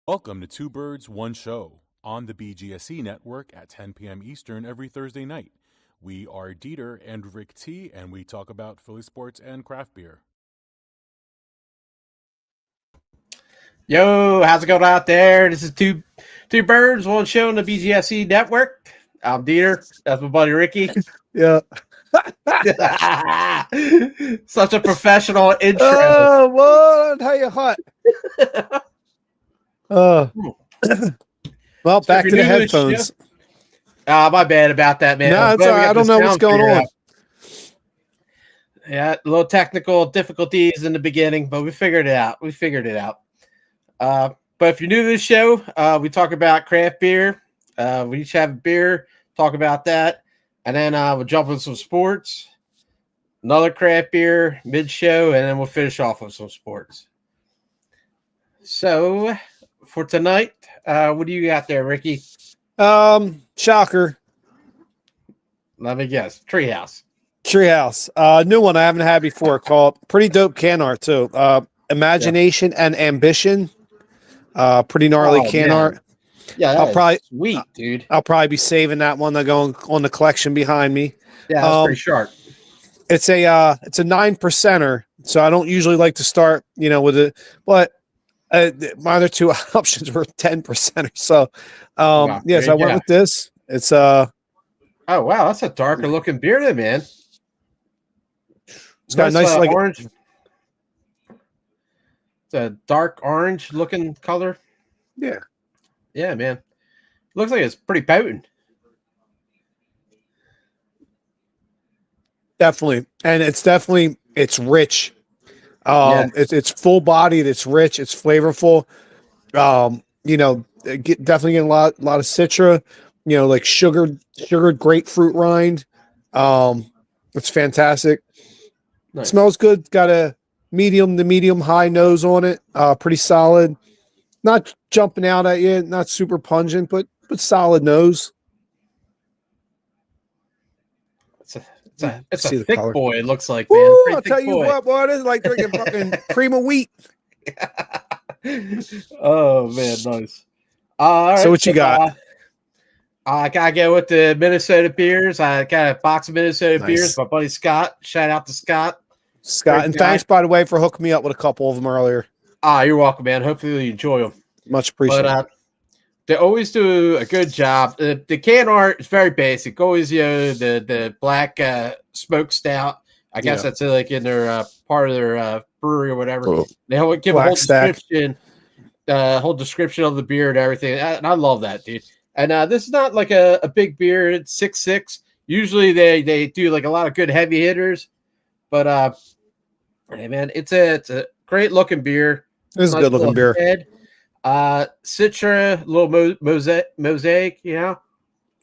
Welcome to Two Birds, One Show on the BGSE Network at 10 p.m. Eastern every Thursday night. We are DeeTer and RicT, and we talk about Philly sports and craft beer. Yo, how's it going out there? This is Two Birds, One Show on the BGSE Network. I'm DeeTer. That's my buddy Ricky. Yeah. Such a professional intro. Oh, what? How you hot? Well, back to the headphones. My bad about that, man. No, it's all right. I don't know what's going on. Yeah, a little technical difficulties in the beginning, but we figured it out. But if you're new to this show, we talk about craft beer. We each have a beer, talk about that, and then we'll jump into some sports, another craft beer mid-show, and then we'll finish off with some sports. So for tonight, what do you got there, Ricky? Shocker. Let me guess. Treehouse. New one I haven't had before, called pretty dope can art too. Imagination and Ambition. Pretty gnarly can art. Yeah, I'll probably sweet, dude. I'll probably be saving that one to go on the collection behind me. Yeah, that's pretty sharp. It's a 9%er, so I don't usually like to start, with it, but my other two options were 10%er. So yes, I went with this. It's oh wow, that's a darker looking beer there, man. It's got a nice like orange. It's a dark orange looking color. Yeah. Yeah, man. Looks like it's pretty potent. Definitely. And it's rich. It's full bodied, it's rich, it's flavorful. Definitely getting a lot of citra, like sugared grapefruit rind. It's fantastic. Nice. It smells good. Got a medium to medium high nose on it. Pretty solid. Not jumping out at you, not super pungent, but solid nose. It's a thick boy, it looks like, man. Ooh, I'll tell you what, boy, it is like drinking fucking cream of wheat. Oh, man, nice. All right, so what you got? I gotta go with the Minnesota beers. I got a box of Minnesota beers. My buddy Scott. Shout out to Scott. And thanks, by the way, for hooking me up with a couple of them earlier. You're welcome, man. Hopefully you enjoy them. Much appreciated. But they always do a good job. The can art is very basic. Always, the black smoked stout. I guess that's like in their part of their brewery or whatever. They give a whole description of the beer and everything. And I love that, dude. And this is not like a big beer. It's 6.6. Usually they do like a lot of good heavy hitters. But hey, man, it's a great looking beer. It's a good looking beer. Citra, little mosaic,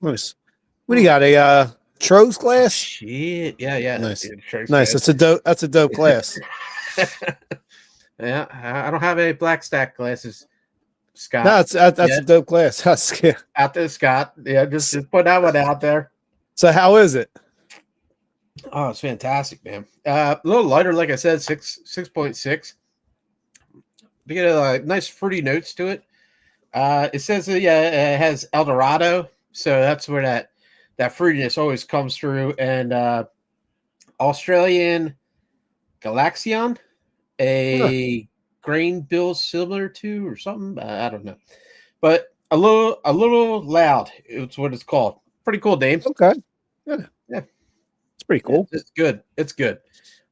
Nice. What do you got? A Tro's glass? Shit. Yeah. Nice. Dude, nice. That's a dope glass. Yeah, I don't have any black stack glasses, Scott. No, that's a dope glass. Out there, Scott. Yeah, just put that one out there. So how is it? Oh, it's fantastic, man. A little lighter, like I said, 6.6. We get a nice fruity notes to it. It says it has El Dorado, so that's where that fruitiness always comes through. And Australian Galaxion, a grain bill similar to or something. I don't know, but a little loud. It's what it's called. Pretty cool name. Okay, yeah, it's pretty cool. It's good.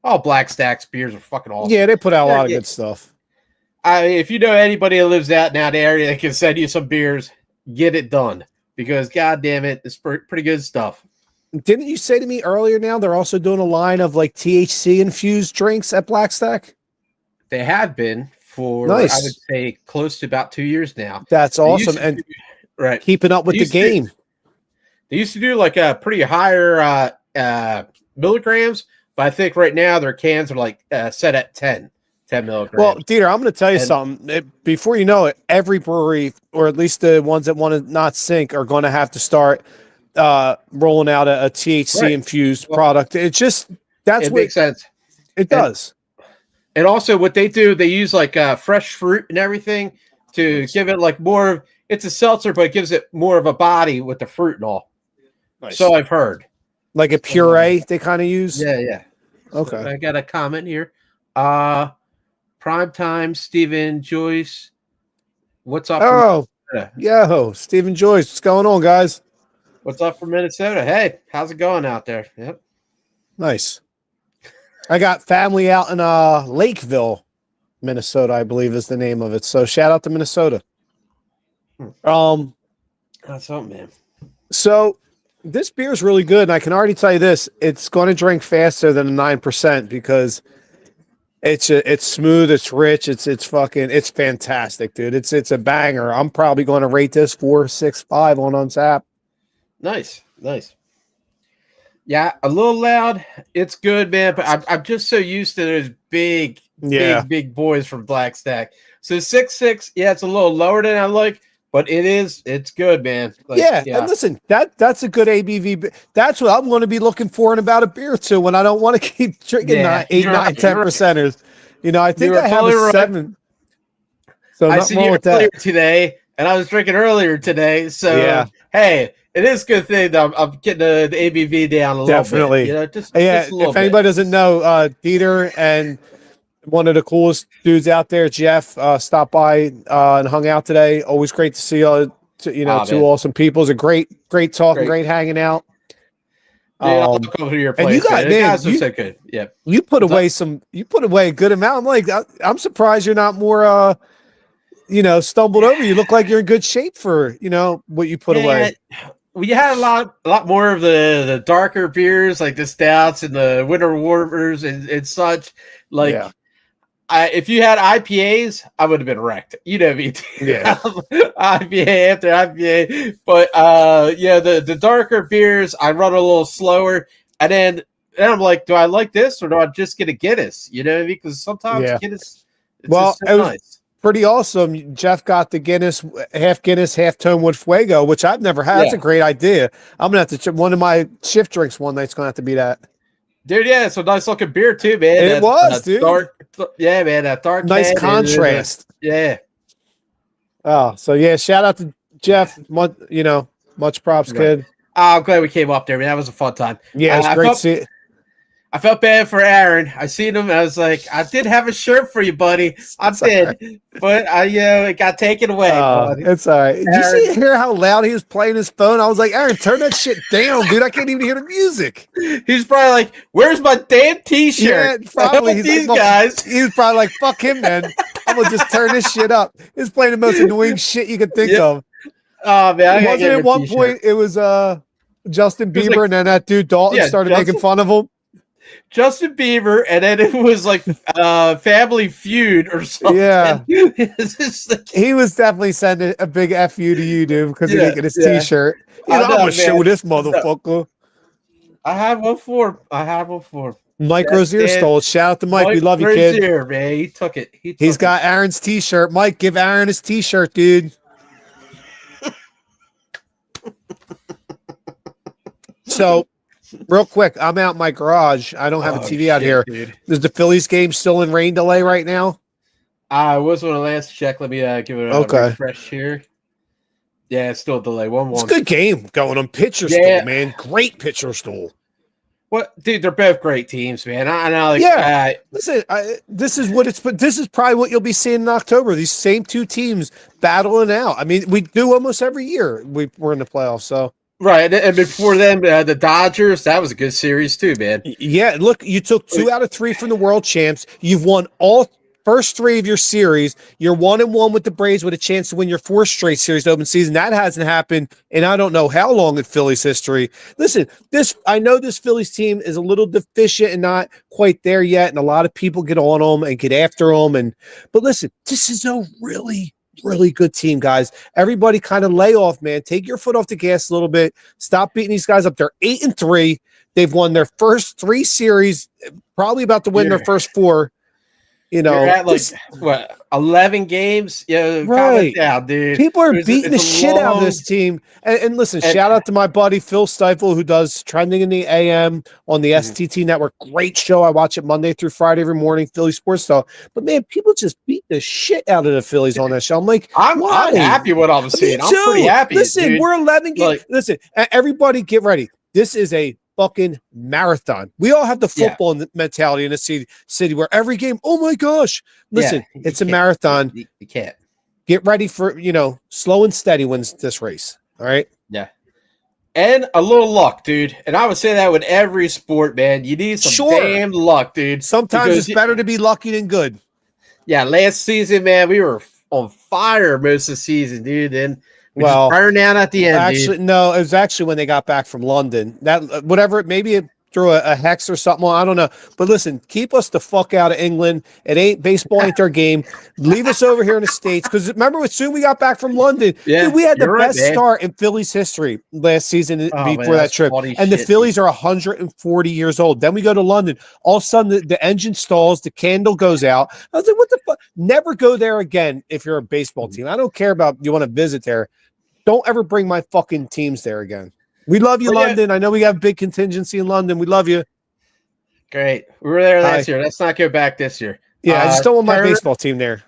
All Black Stacks beers are fucking awesome. Yeah, they put out a lot of good stuff. If you know anybody that lives out in that area that can send you some beers, get it done, because god damn it, it's pretty good stuff. Didn't you say to me earlier now they're also doing a line of like THC infused drinks at Black Stack? They have been for I would say close to about 2 years now. That's awesome. And keeping up with the game. They used to do like a pretty higher milligrams, but I think right now their cans are like set at 10 milligrams. Well, DeeTer, I'm going to tell you something. Before you know it, every brewery, or at least the ones that want to not sink, are going to have to start rolling out a THC infused product. It's just it makes sense. It does. And also, what they do, they use like fresh fruit and everything to give it like more. It's a seltzer, but it gives it more of a body with the fruit and all. Nice. So I've heard. Like a puree they kind of use? Yeah. Okay. So I got a comment here. Primetime, Stephen Joyce. What's up? Oh, Stephen Joyce. What's going on, guys? What's up from Minnesota? Hey, how's it going out there? Yep. Nice. I got family out in Lakeville, Minnesota, I believe is the name of it. So shout out to Minnesota. That's something, man. So this beer is really good, and I can already tell you this: it's going to drink faster than a 9% because it's smooth, it's rich, it's fantastic, dude. It's a banger. I'm probably going to rate this 4.65 on Untappd. Nice. Yeah, a little loud. It's good, man. But I'm just so used to those big big boys from Black Stack. So 6.6, yeah, it's a little lower than I like. But it's good, man. Like, and listen, that's a good ABV. That's what I'm going to be looking for in about a beer too. When I don't want to keep drinking 8, 9, 10%ers. You know, I think I have a 7. So I nothing see wrong with that. Today, and I was drinking earlier today. So hey, it is a good thing that I'm getting the ABV down a little bit. You know, just a little if anybody doesn't know, DeeTer and one of the coolest dudes out there, Jeff, stopped by and hung out today. Always great to see two awesome people. It's a great talking, great hanging out. I'll come to your place. And you got, man, so good. Yeah, you put away a good amount. I'm like, I'm surprised you're not more, stumbled over. You look like you're in good shape for what you put away. We had a lot more of the darker beers, like the stouts and the winter warmers and such. If you had IPAs, I would have been wrecked. You know me. Yeah. IPA after IPA. But the darker beers, I run a little slower. And then I'm like, do I like this or do I just get a Guinness? You know what I mean? Because sometimes Guinness, it was nice. Pretty awesome. Jeff got the Guinness, half Tonewood Fuego, which I've never had. That's a great idea. I'm going to have to one of my shift drinks one night's going to have to be that. Dude, yeah, it's a nice looking beer too, man. It was, dude. That dark. Nice contrast. Oh, so shout out to Jeff. Much props, kid. I'm glad we came up there, man. That was a fun time. Yeah, it's great to see it. I felt bad for Aaron. I seen him. I was like, I did have a shirt for you, buddy. I did, but it got taken away. Buddy. It's all right. Did you hear how loud he was playing his phone? I was like, Aaron, turn that shit down, dude. I can't even hear the music. He's probably like, "Where's my damn T-shirt?" Yeah, probably. These guys. He was probably like, "Fuck him, man. I'm gonna just turn this shit up." He's playing the most annoying shit you could think of. Oh man, wasn't at one point it was Justin Bieber, and then that dude Dalton started making fun of him. Justin Bieber, and then it was like Family Feud or something. Yeah, he was definitely sending a big F you to you, dude, because he didn't get his T-shirt. I'm gonna show this motherfucker. I have one for him. Mike Rozier stole it. Shout out to Mike. We love you, kid. Rozier, man, he took it. He's got Aaron's T-shirt. Mike, give Aaron his T-shirt, dude. So. Real quick, I'm out in my garage. I don't have a TV out here. Dude. Is the Phillies game still in rain delay right now? I was on the last check. Let me give it a refresh here. Yeah, it's still a delay. 1-1. It's a good game going on pitcher stool, man. Great pitcher stool. What, dude? They're both great teams, man. I know. Listen, this is probably what you'll be seeing in October. These same two teams battling out. I mean, we do almost every year. We're in the playoffs, so. Right, and before them, the Dodgers, that was a good series too, man. Yeah, look, you took 2 out of 3 from the world champs. You've won all first 3 of your series. You're 1-1 with the Braves with a chance to win your 4th straight series to open season. That hasn't happened in I don't know how long in Phillies history. Listen, I know this Phillies team is a little deficient and not quite there yet, and a lot of people get on them and get after them. But listen, this is a really good team, guys. Everybody kind of lay off, man. Take your foot off the gas a little bit. Stop beating these guys up. They're 8-3. They've won their first 3 series, probably about to win their first 4. You know, you're at like what 11 games? Calm right. it down, dude. People are beating the shit out of this team. And listen, shout out to my buddy Phil Stifle, who does Trending in the AM on the STT Network. Great show. I watch it Monday through Friday every morning, Philly sports stuff. But man, people just beat the shit out of the Phillies on that show. I'm like, I'm happy what I'm seeing. I'm pretty happy. Listen, dude. we're 11 games. Listen, everybody get ready. This is a fucking marathon. We all have the football mentality in the city where every game, oh my gosh. Listen, it's a marathon. You can't. Get ready for, slow and steady wins this race. All right? Yeah. And a little luck, dude. And I would say that with every sport, man. You need some damn luck, dude. Sometimes it's better to be lucky than good. Yeah, last season, man, we were on fire most of the season, dude. And we just burned down at the end. Actually, no, it was actually when they got back from London. That maybe it threw a hex or something. I don't know. But listen, keep us the fuck out of England. Baseball ain't their game. Leave us over here in the States. Because remember, as soon as we got back from London, dude, we had the best start in Phillies history last season before that trip. And the Phillies are 140 years old. Then we go to London. All of a sudden, the engine stalls, the candle goes out. I was like, what the fuck? Never go there again if you're a baseball team. I don't care about you want to visit there. Don't ever bring my fucking teams there again. We love you, London. I know we have big contingency in London. We love you. Great. We were there last year. Let's not go back this year. Yeah, I just don't want my baseball team there.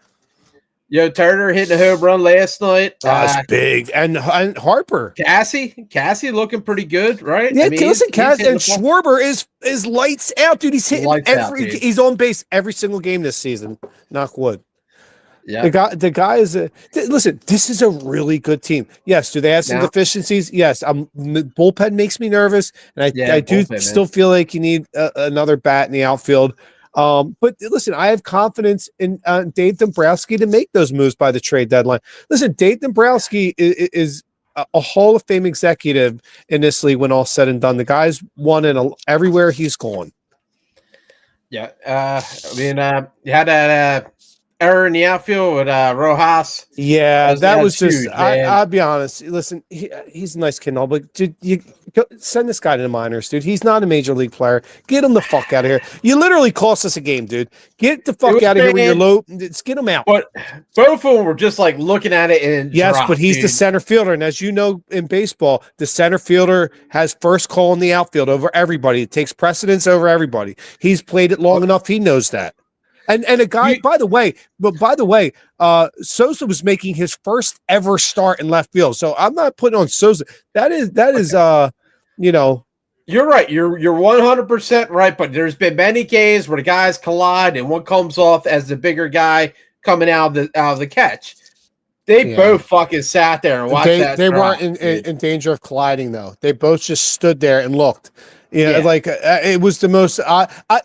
Turner hitting a home run last night. That's big. And Harper. Cassie looking pretty good, right? Yeah, listen, Cassie and Schwarber is lights out, dude. He's hitting he's on base every single game this season. Knock wood. Yeah, the guy is listen. This is a really good team. Yes, do they have some deficiencies? Yes, bullpen makes me nervous, and I do still feel like you need another bat in the outfield. But listen, I have confidence in Dave Dombrowski to make those moves by the trade deadline. Listen, Dave Dombrowski is a Hall of Fame executive in this league when all's said and done. The guy's won in everywhere he's gone. Yeah, you had that. Error in the outfield with Rojas. Yeah, that was just. Huge, I'll be honest. Listen, he's a nice kid, but dude, you send this guy to the minors, dude. He's not a major league player. Get him the fuck out of here. You literally cost us a game, dude. Get the fuck out of here when you're low. Let's get him out. But both of them were just like looking at it and but he's the center fielder, and as you know in baseball, the center fielder has first call in the outfield over everybody. It takes precedence over everybody. He's played it long enough. He knows that. And a guy, by the way, Sosa was making his first ever start in left field. So I'm not putting on Sosa. That is, You're right. You're 100% right. But there's been many games where the guys collide and one comes off as the bigger guy coming out of the catch. They both fucking sat there and watched that. They weren't in danger of colliding though. They both just stood there and looked. It was the most.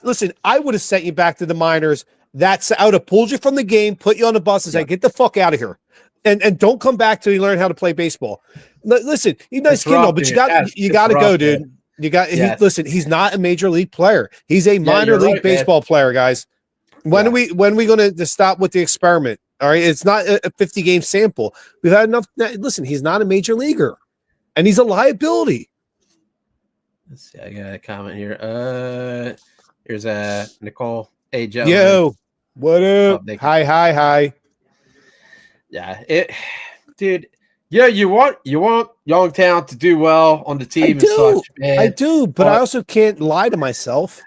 Listen, I would have sent you back to the minors. I would have pulled you from the game, put you on the bus, and said, "Get the fuck out of here," and don't come back till you learn how to play baseball. Listen, he's nice kid, but you got to go, dude. Man. You got. Listen, he's not a major league player. He's a minor league baseball player, guys. When are we going to stop with the experiment? All right, it's not a 50 game sample. We've had enough. Listen, he's not a major leaguer, and he's a liability. Let's see. I got a comment here. Here's Nicole. Hey, Joe. Yo, what up? Hi. Yeah, dude. Yeah, you want young talent to do well on the team. I do, but I also can't lie to myself.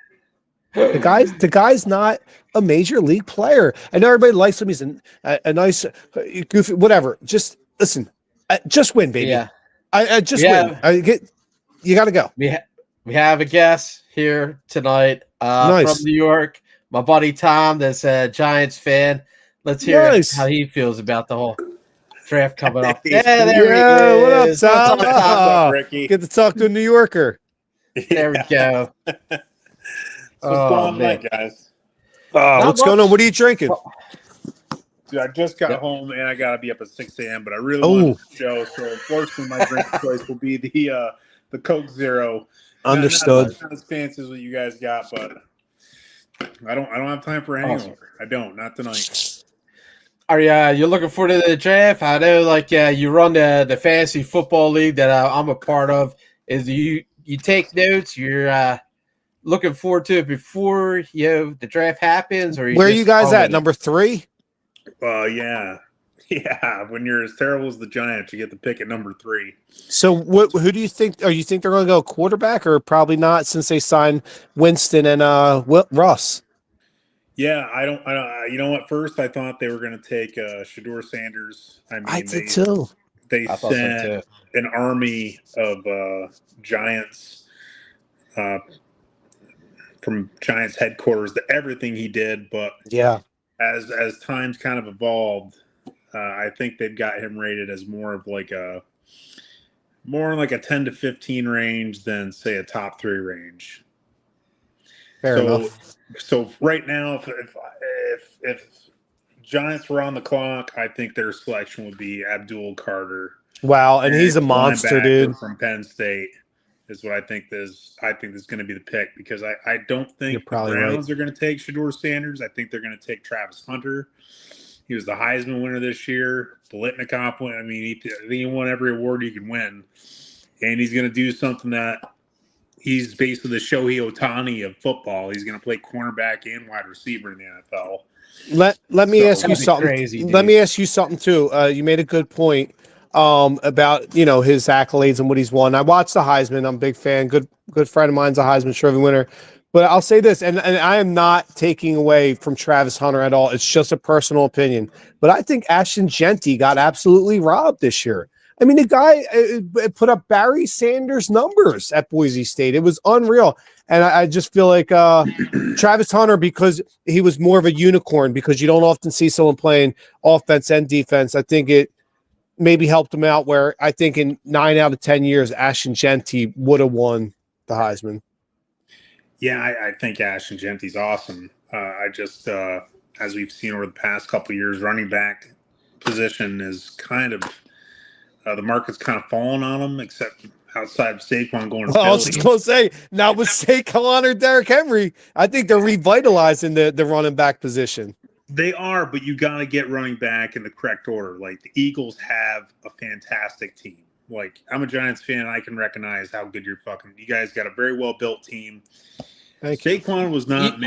The guy's not a major league player. I know everybody likes him. He's a nice, goofy, whatever. Just listen. Just win, baby. Yeah. I just win. You got to go. We have a guest here tonight from New York. My buddy Tom, that's a Giants fan. Let's hear how he feels about the whole draft coming up. Yeah, there he is. What up, Tom? Ricky? Get to talk to a New Yorker. There we go. What's going on, guys? What's going on? What are you drinking? Dude, I just got home and I gotta be up at 6 a.m. But I really want the show, so unfortunately, my drink choice will be the Coke Zero. Understood. Not as fancy as what you guys got, but I don't have time for any longer. I don't. Not tonight. Are you looking forward to the draft? I know, you run the fantasy football league that I'm a part of. Is you take notes? You're looking forward to it before the draft happens, or where are you guys at? Number 3? Yeah. Yeah, when you're as terrible as the Giants, you get the pick at number 3. So who do you think? Or you think they're going to go quarterback, or probably not, since they signed Winston and Russ? Yeah, I don't. You know what? First, I thought they were going to take Shador Sanders. I mean, I did too. They I thought so sent too. an army of Giants from Giants headquarters to everything he did, but Yeah, as times kind of evolved, I think they've got him rated as more like a 10 to 15 range than, say, a top 3 range. fair enough. So right now, if Giants were on the clock, I think their selection would be Abdul Carter. Wow, and he's a monster, dude. From Penn State is what I think this. I think this is going to be the pick, because I don't think the Browns are going to take Shador Sanders. I think they're going to take Travis Hunter. He was the Heisman winner this year. The Litnikoff win. I mean, he won every award you can win, and he's going to do something that he's basically the Shohei Ohtani of football. He's going to play cornerback and wide receiver in the NFL. Let me ask you something. Crazy, let me ask you something too. You made a good point about his accolades and what he's won. I watched the Heisman. I'm a big fan. Good friend of mine's a Heisman Trophy winner. But I'll say this, and I am not taking away from Travis Hunter at all. It's just a personal opinion. But I think Ashton Genty got absolutely robbed this year. I mean, the guy put up Barry Sanders numbers at Boise State. It was unreal. And I just feel like Travis Hunter, because he was more of a unicorn, because you don't often see someone playing offense and defense, I think it maybe helped him out, where I think in 9 out of 10 years, Ashton Genty would have won the Heisman. Yeah, I think Ashton Genty's awesome. I just, as we've seen over the past couple of years, running back position is kind of the market's kind of fallen on him, except outside of Saquon going to Philly. I was just going to say, not with Saquon or Derrick Henry. I think they're revitalizing the running back position. They are, but you got to get running back in the correct order. Like, the Eagles have a fantastic team. Like, I'm a Giants fan. I can recognize how good you guys got a very well-built team. Saquon was not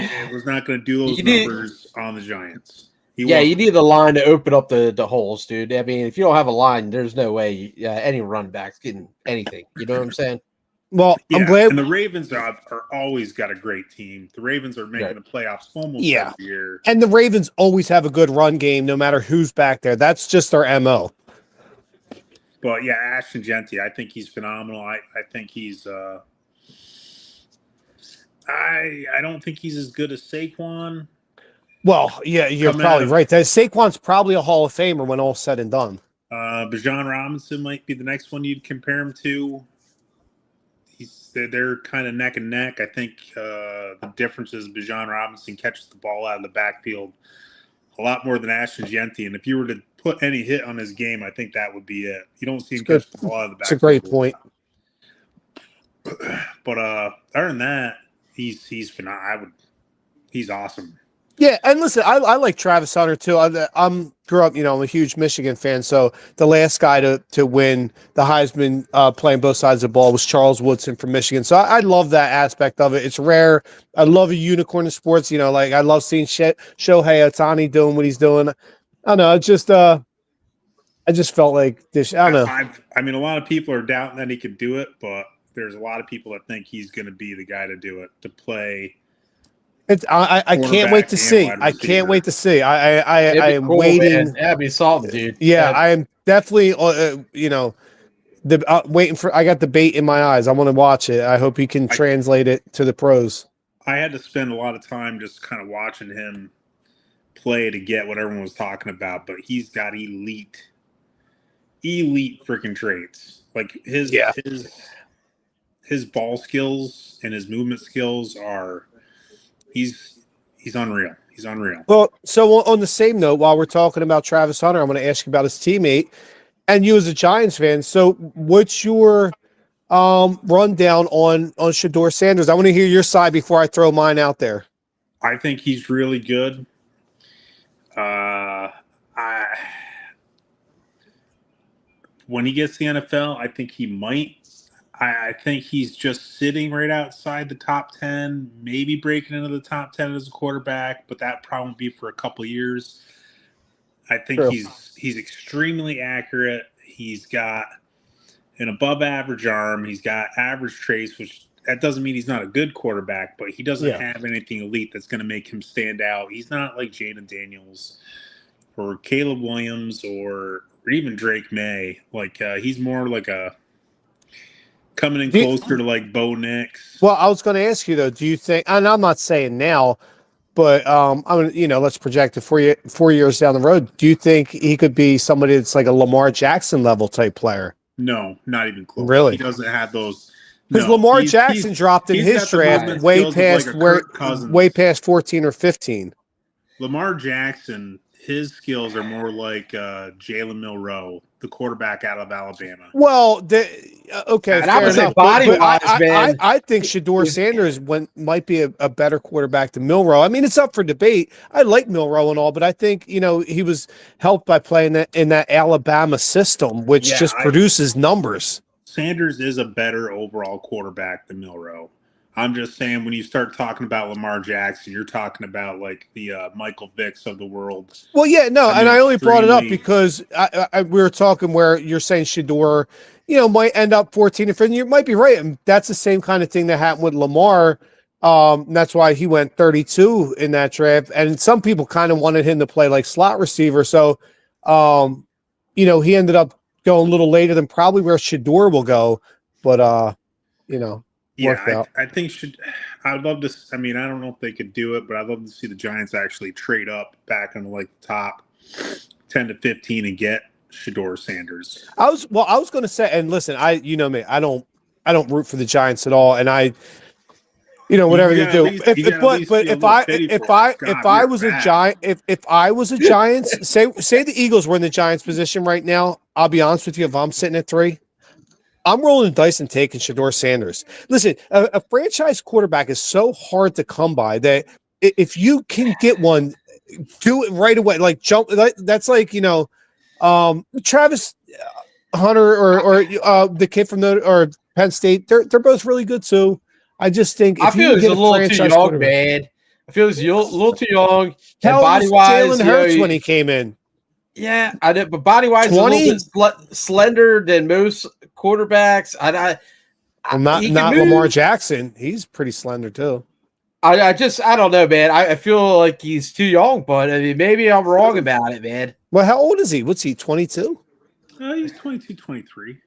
going to do those numbers on the Giants. You need a line to open up the holes, dude. I mean, if you don't have a line, there's no way any run back's getting anything. You know what I'm saying? Well, yeah, I'm glad. And the Ravens are always got a great team. The Ravens are making the playoffs almost every year. And the Ravens always have a good run game, no matter who's back there. That's just their MO. But yeah, Ashton Genty, I think he's phenomenal. I think he's I don't think he's as good as Saquon. Well, yeah, you're probably right. Saquon's probably a Hall of Famer when all's said and done. Bijan Robinson might be the next one you'd compare him to. They're kind of neck and neck. I think the difference is Bijan Robinson catches the ball out of the backfield a lot more than Ashton Genty. And if you were to put any hit on his game, I think that would be it. You don't see him catch the ball out of the backfield. It's a great point. But other than that, he's phenomenal. He's awesome. Yeah, and listen, I like Travis Hunter too. I'm grew up, I'm a huge Michigan fan. So the last guy to win the Heisman playing both sides of the ball was Charles Woodson from Michigan. So I love that aspect of it. It's rare. I love a unicorn in sports. Like I love seeing Shohei Ohtani doing what he's doing. I don't know. I just felt like this. I don't know. I mean, a lot of people are doubting that he could do it, but there's a lot of people that think he's going to be the guy to do it, to play. I can't wait to see. I can't wait to see. I am waiting. Man. That'd be solid, dude. Yeah, I am definitely. Waiting for. I got the bait in my eyes. I want to watch it. I hope he can translate it to the pros. I had to spend a lot of time just kind of watching him play to get what everyone was talking about, but he's got elite freaking traits. Like his ball skills and his movement skills are. He's unreal. He's unreal. Well, so on the same note, while we're talking about Travis Hunter, I'm going to ask you about his teammate and you as a Giants fan. So what's your rundown on Shador Sanders? I want to hear your side before I throw mine out there. I think he's really good. When he gets to the NFL, I think he might. I think he's just sitting right outside the top 10, maybe breaking into the top 10 as a quarterback, but that probably won't be for a couple of years. I think he's extremely accurate. He's got an above average arm. He's got average traits, which that doesn't mean he's not a good quarterback, but he doesn't have anything elite that's going to make him stand out. He's not like Jaden Daniels or Caleb Williams or even Drake May. Like he's more like a coming in closer to like Bo Nix. Well, I was going to ask you though, do you think, and I'm not saying now, but I'm let's project it 4 years down the road. Do you think he could be somebody that's like a Lamar Jackson level type player? No, not even close. Really? He doesn't have those. Because Lamar Jackson dropped in his draft way past 14 or 15. Lamar Jackson, his skills are more like Jalen Milroe, the quarterback out of Alabama. Well, okay, and I would say body-wise, man. I think Shedeur Sanders might be a better quarterback than Milroe. I mean, it's up for debate. I like Milroe and all, but I think he was helped by playing in that Alabama system, which just produces numbers. Sanders is a better overall quarterback than Milroe. I'm just saying when you start talking about Lamar Jackson, you're talking about like the Michael Vicks of the world. Well, yeah, no, and I only brought it up because we were talking where you're saying Shedeur, might end up 14 or 15. You might be right. And that's the same kind of thing that happened with Lamar. That's why he went 32 in that draft. And some people kind of wanted him to play like slot receiver. So, he ended up going a little later than probably where Shedeur will go. But, I think I'd love to. I mean, I don't know if they could do it, but I'd love to see the Giants actually trade up back into like the top 10 to 15 and get Shedeur Sanders. I was going to say, and listen, me, I don't root for the Giants at all, and whatever you do. If I was a Giants, say the Eagles were in the Giants position right now. I'll be honest with you, if I'm sitting at 3. I'm rolling the dice and taking Shedeur Sanders. Listen, a franchise quarterback is so hard to come by that if you can get one, do it right away. Like jump. That's like Travis Hunter or the kid from Penn State. They're both really good too. I just think I feel he's a little too young, man. I feel he's a little too young. How body wise, Jalen Hurts when he came in. Yeah, I did, but body wise, a little bit slender than most quarterbacks. Not Lamar Jackson. He's pretty slender too. I don't know, man. I feel like he's too young, but I mean, maybe I'm wrong about it, man. Well, how old is he? What's he? 22? He's 22, 23.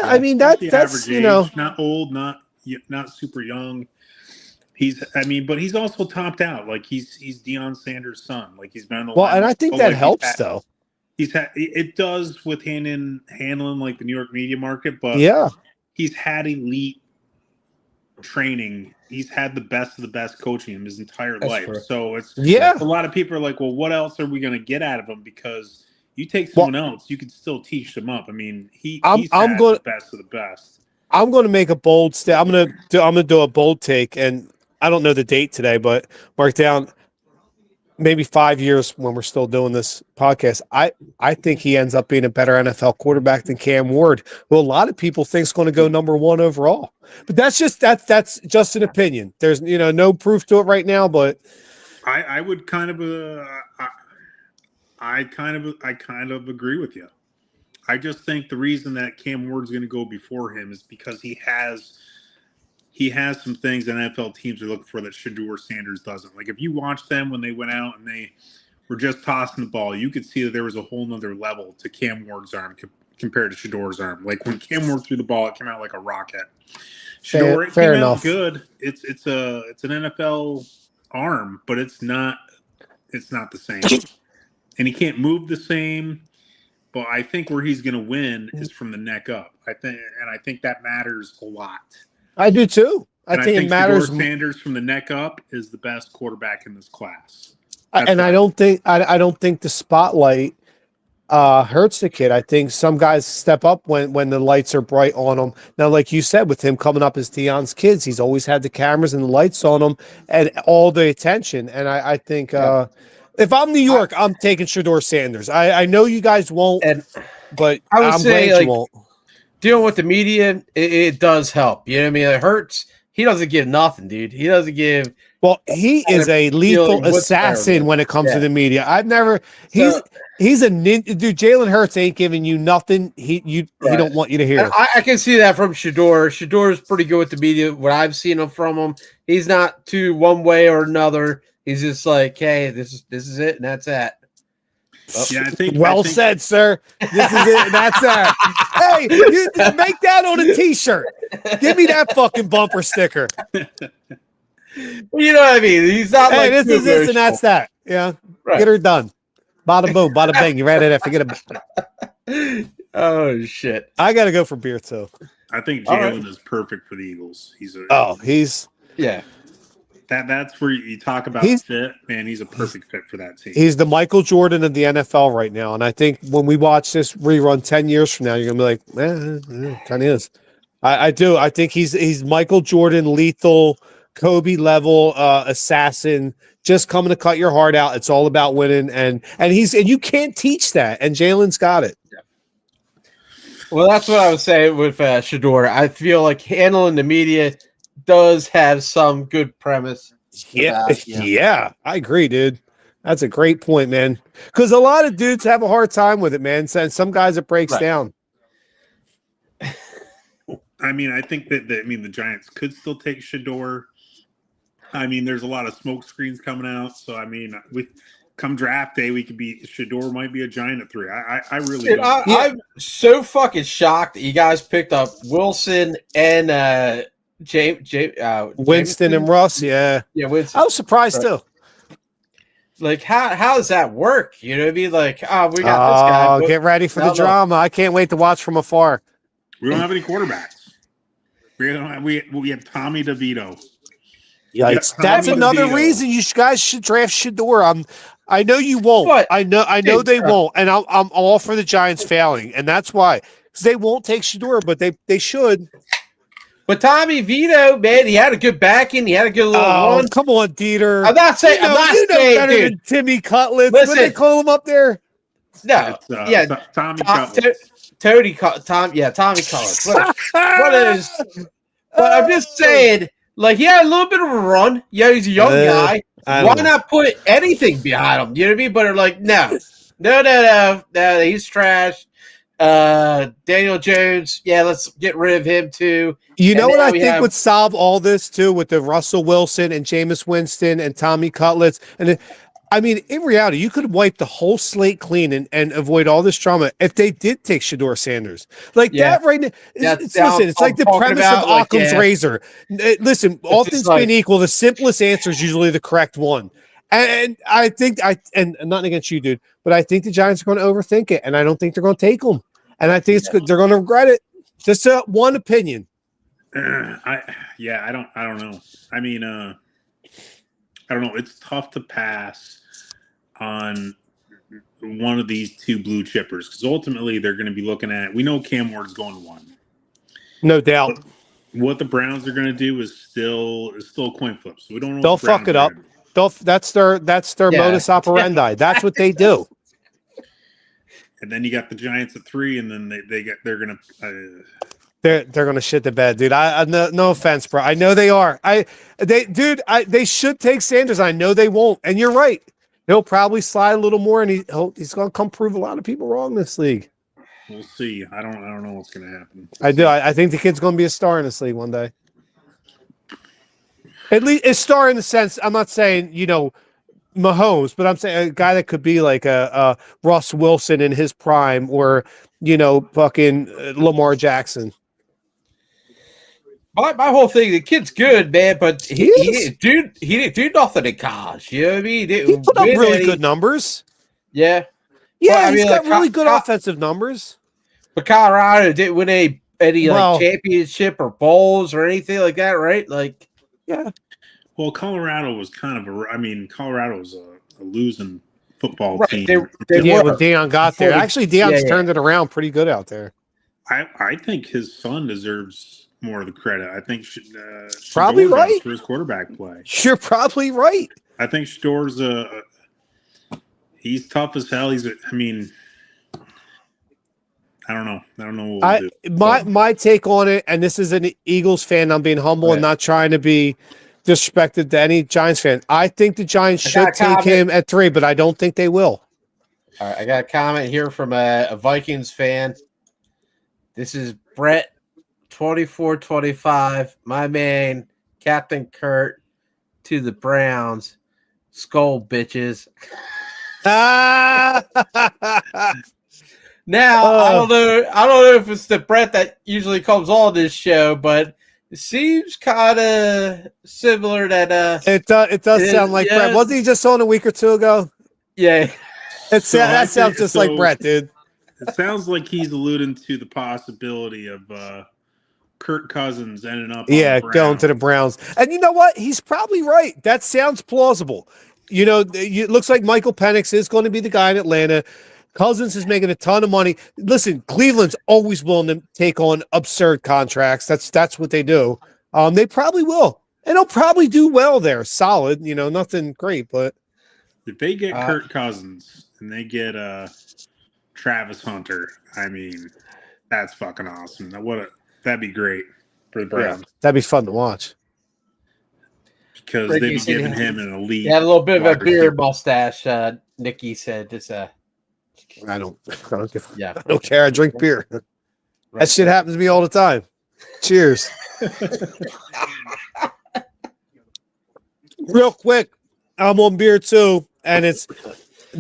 I mean, that's age, not old, not super young. But he's also topped out. Like he's Deion Sanders' son. Like he's been. And I think that helps though. It does with handling like the New York media market, but he's had elite training. He's had the best of the best coaching him his entire life. True. So it's a lot of people are like, well, what else are we going to get out of him? Because you take someone else, you can still teach them up. I mean, he's the best of the best. I'm going to make a bold step. I'm going to do a bold take, and I don't know the date today, but mark down maybe 5 years when we're still doing this podcast. I think he ends up being a better NFL quarterback than Cam Ward, who a lot of people think is going to go number 1 overall. But that's just an opinion. There's no proof to it right now, but I would kind of I kind of agree with you. I just think the reason that Cam Ward's going to go before him is because he has some things that NFL teams are looking for that Shedeur Sanders doesn't. Like if you watch them when they went out and they were just tossing the ball, you could see that there was a whole nother level to Cam Ward's arm compared to Shedeur's arm. Like when Cam Ward threw the ball, it came out like a rocket. Shedeur, it came out good. It's an NFL arm, but it's not the same. And he can't move the same. But I think where he's going to win is from the neck up. I think that matters a lot. I do too. I think it matters. Shedeur Sanders from the neck up is the best quarterback in this class. I don't think the spotlight hurts the kid. I think some guys step up when the lights are bright on them. Now, like you said, with him coming up as Deion's kids, he's always had the cameras and the lights on him and all the attention. And I think if I'm New York, I'm taking Shedeur Sanders. I know you guys won't, but I would say, glad you won't. dealing with the media, it does help. You know what I mean? It hurts. He doesn't give nothing, dude. He doesn't give. Well, he is a lethal assassin when it comes to the media. I've never. He's a ninja, dude. Jalen Hurts ain't giving you nothing. He don't want you to hear. I can see that from Shador. Shador is pretty good with the media. What I've seen from him, he's not too one way or another. He's just like, hey, this is it, and that's that. Oh. Yeah, I think said, sir. This is it. And that's that. Hey, you make that on a T-shirt. Give me that fucking bumper sticker. You know what I mean? He's not hey, this is this and that's that. Yeah, right. Get her done. Bada boom, bada bang. You read it. Forget about it. Oh shit! I got to go for beer too. I think Jalen is perfect for the Eagles. He's yeah. That's where you talk about fit, man. He's a perfect fit for that team. He's the Michael Jordan of the NFL right now, and I think when we watch this rerun 10 years from now, you're gonna be like, man, kind of is. I do. I think he's Michael Jordan, lethal, Kobe level assassin, just coming to cut your heart out. It's all about winning, and you can't teach that. And Jalen's got it. Yeah. Well, that's what I was saying with Shador. I feel like handling the media does have some good premise. Yeah, I agree, dude. That's a great point, man. Because a lot of dudes have a hard time with it, man. And some guys it breaks down. I mean, I think that the Giants could still take Shador. I mean, there's a lot of smoke screens coming out. So I mean, come draft day, we could be Shador might be a Giant at 3. I really. Dude, I'm so fucking shocked that you guys picked up Wilson and Winston and Russ, Winston. I was surprised too. Like, how does that work? You know what I mean? Like, we got this guy. Get ready for the drama. I can't wait to watch from afar. We don't have any quarterbacks. We have Tommy DeVito. Yikes! That's another reason you guys should draft Shador. I know you won't. What? I know they won't, and I'm all for the Giants failing, and that's why, because they won't take Shador, but they should. But Tommy Vito, man, he had a good backing. He had a good little run. Come on, DeeTer. I'm not saying. You know better than Timmy Cutlets. Listen, what they call him up there? No, Tommy Cutlets. Tommy Cutlets. What is? But I'm just saying, like, he had a little bit of a run. Yeah, he's a young guy. Why not put anything behind him? You know what I mean? But they're like, no, he's trash. Daniel Jones, let's get rid of him too. You know what I think would solve all this too, with the Russell Wilson and Jameis Winston and Tommy Cutlets. And I mean, in reality, you could wipe the whole slate clean and avoid all this drama if they did take Shador Sanders. Like that right now. It's like the premise of Occam's razor. Listen, all things being equal, the simplest answer is usually the correct one. And I think and nothing against you, dude, but I think the Giants are going to overthink it, and I don't think they're going to take them. And I think they're going to regret it. Just one opinion. I don't know. I mean, I don't know. It's tough to pass on one of these two blue chippers because ultimately they're going to be looking at. We know Cam Ward's going to 1, no doubt. But what the Browns are going to do is still a coin flip. So we don't know. They'll fuck it up. That's their modus operandi. That's what they do. And then you got the Giants at 3, and then they're gonna gonna shit the bed, dude. No offense, bro. I know they are. They should take Sanders. I know they won't, and you're right. He'll probably slide a little more, and he's gonna come prove a lot of people wrong this league. We'll see. I don't know what's gonna happen. I do. I think the kid's gonna be a star in this league one day. At least a star in the sense. I'm not saying Mahomes, but I'm saying a guy that could be like a Russ Wilson in his prime, or fucking Lamar Jackson. My whole thing, the kid's good, man, but he didn't do nothing in college. You know what I mean? He put up really good numbers. Yeah, he's got really good offensive numbers. But Colorado didn't win any championship or bowls or anything like that, right? Like, yeah. Well, Colorado was Colorado was a losing football team. They when Deion got there. Actually, Deion's turned it around pretty good out there. I think his son deserves more of the credit. I think probably right for his quarterback play. You're probably right. I think Shador's he's tough as hell. I don't know. What we'll do. My take on it, and this is an Eagles fan. I'm being humble and not trying to be disrespected to any Giants fan. I think the Giants should take him at 3, but I don't think they will. All right, I got a comment here from a Vikings fan. This is Brett 2425. My man, Captain Kurt to the Browns. Skull bitches. Now I don't know if it's the Brett that usually comes on this show, but it seems kind of similar. That it does sound like Brett. Wasn't he just on a week or two ago? Yeah, that sounds just like Brett, dude. It sounds like he's alluding to the possibility of Kirk Cousins ending up going to the Browns. And you know what? He's probably right. That sounds plausible. You know, it looks like Michael Penix is going to be the guy in Atlanta. Cousins is making a ton of money. Listen, Cleveland's always willing to take on absurd contracts. That's what they do. They probably will. And they'll probably do well there. Solid, you know, nothing great, but if they get Kirk Cousins and they get Travis Hunter, I mean, that's fucking awesome. That'd be great for the Browns. Yeah, that'd be fun to watch. Because they'd be giving him an elite. He had a little bit of a beard mustache. Nikki said, "Just I don't care. I drink beer. Right. That shit happens to me all the time. Cheers." Real quick, I'm on beer too, and it's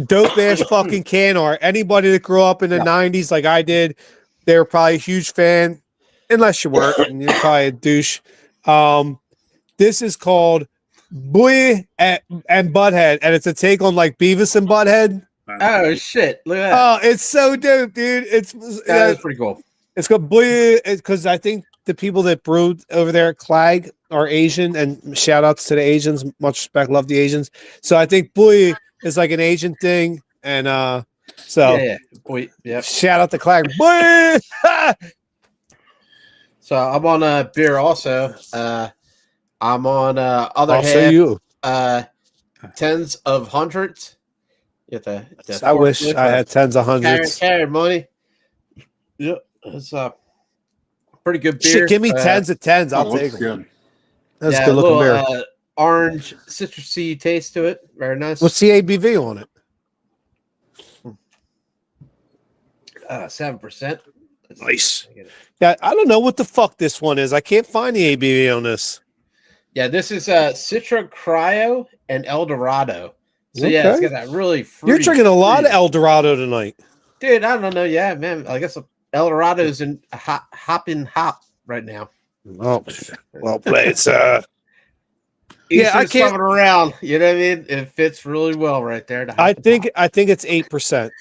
dope ass fucking can art. Anybody that grew up in the 90s like I did, they were probably a huge fan, unless you weren't, and you're probably a douche. This is called Boy and Butthead, and it's a take on like Beavis and Butthead. Oh shit! Look at that. Oh, it's so dope, dude. It's pretty cool. It's called Boy because I think the people that brewed over there at Clag are Asian, and shout outs to the Asians. Much respect, love the Asians. So I think Boy is like an Asian thing, and Boy, yeah. Shout out to Clag, Boy. So I'm on beer also. I'm on other also half. You Tens of hundreds. I wish I had tens of hundreds. Carry money. Yep, it's pretty good beer. Shit, give me tens of tens. I'll take them. That's good looking beer. Orange citrusy taste to it. Very nice. What's the ABV on it? 7%. Nice. Yeah, I don't know what the fuck this one is. I can't find the ABV on this. Yeah, this is Citra Cryo and El Dorado. So yeah, it's got that really fruity. You're drinking a lot of El Dorado tonight. Dude, I don't know. Yeah, man. I guess El Dorado is in hop right now. Oh, well played, yeah, I can't around. You know what I mean? It fits really well right there. I think it's 8%.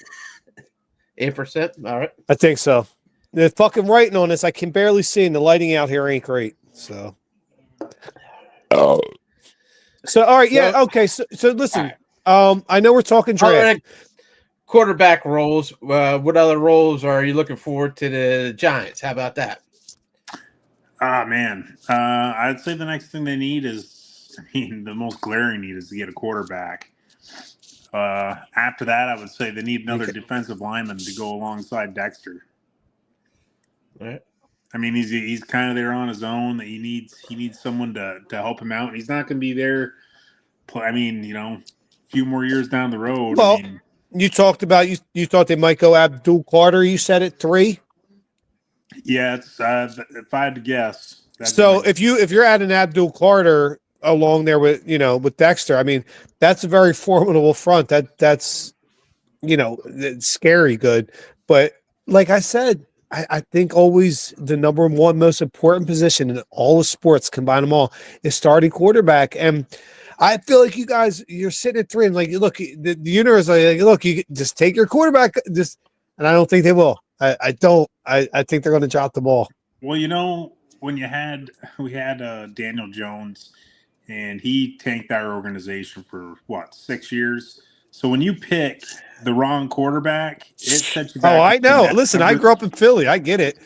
8%. All right. I think so. The fucking writing on this, I can barely see, and the lighting out here ain't great. So. Oh. So all right, yeah, okay. So listen. Right. I know we're talking draft. Quarterback roles. What other roles are you looking forward to the Giants? How about that? Man. I'd say the next thing they need is, the most glaring need is to get a quarterback. After that, I would say they need another defensive lineman to go alongside Dexter. All right. I mean, he's kind of there on his own. He needs someone to help him out. And he's not going to be there. I mean, a few more years down the road. Well, you talked about you thought they might go Abdul Carter. You said at 3. Yeah, it's if I had to guess. So if you're adding Abdul Carter along there with Dexter, I mean, that's a very formidable front. That's it's scary good. But like I said, I think always the number one most important position in all of sports, combine them all, is starting quarterback. And I feel like you're sitting at 3 and like, look, the universe, like, look, you just take your quarterback, and I don't think they will. I don't. I think they're going to drop the ball. Well, when we had Daniel Jones, and he tanked our organization for 6 years. So when you pick the wrong quarterback, it sets you back. Oh, I know. Listen, I grew up in Philly. I get it.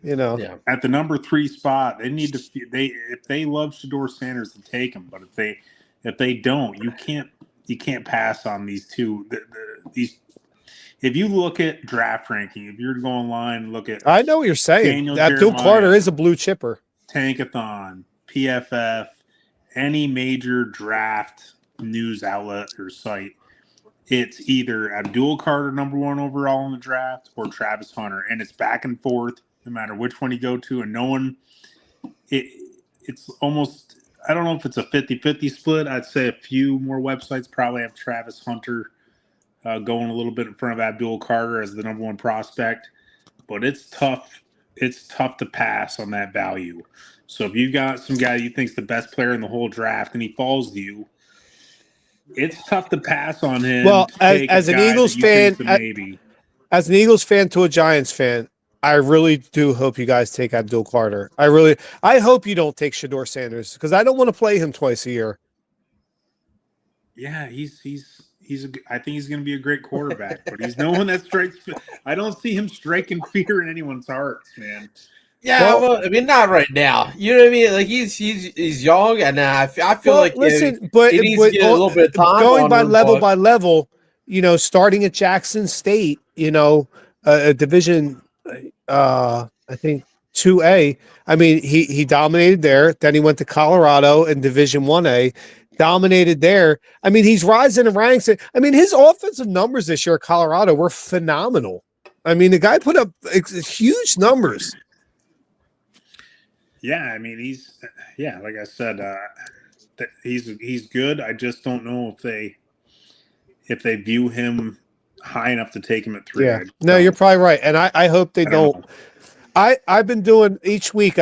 At the number 3 spot, they need to. If they love Shedeur Sanders, to take him. But if they don't, you can't pass on these two. if you look at draft ranking, if you're to go online and look at, I know what you're saying. Daniel Abdul Jeremiah, Carter is a blue chipper. Tankathon, PFF, any major draft news outlet or site, it's either Abdul Carter #1 overall in the draft or Travis Hunter, and it's back and forth no matter which one you go to, and no one. It's almost. I don't know if it's a 50-50 split. I'd say a few more websites probably have Travis Hunter going a little bit in front of Abdul Carter as the #1 prospect, but it's tough. It's tough to pass on that value. So if you got some guy you think's the best player in the whole draft and he falls to you, it's tough to pass on him. Well, as an Eagles fan, as an Eagles fan to a Giants fan, I really do hope you guys take Abdul Carter. I hope you don't take Shedeur Sanders because I don't want to play him twice a year. Yeah, I think he's going to be a great quarterback, but he's no one that strikes. I don't see him striking fear in anyone's hearts, man. Yeah, well, I mean, not right now. You know what I mean? Like he's young, and I feel like listen, he needs to get a little bit of time going by level. You know, starting at Jackson State, you know, a division, I think 2A. I mean, he dominated there. Then he went to Colorado in Division 1A. Dominated there. I mean, he's rising in ranks. I mean, his offensive numbers this year at Colorado were phenomenal. I mean, the guy put up huge numbers. Yeah, I mean, like I said, he's good. I just don't know if they view him high enough to take him at 3. Yeah, no, you're probably right, and I hope they don't. I've been doing each week.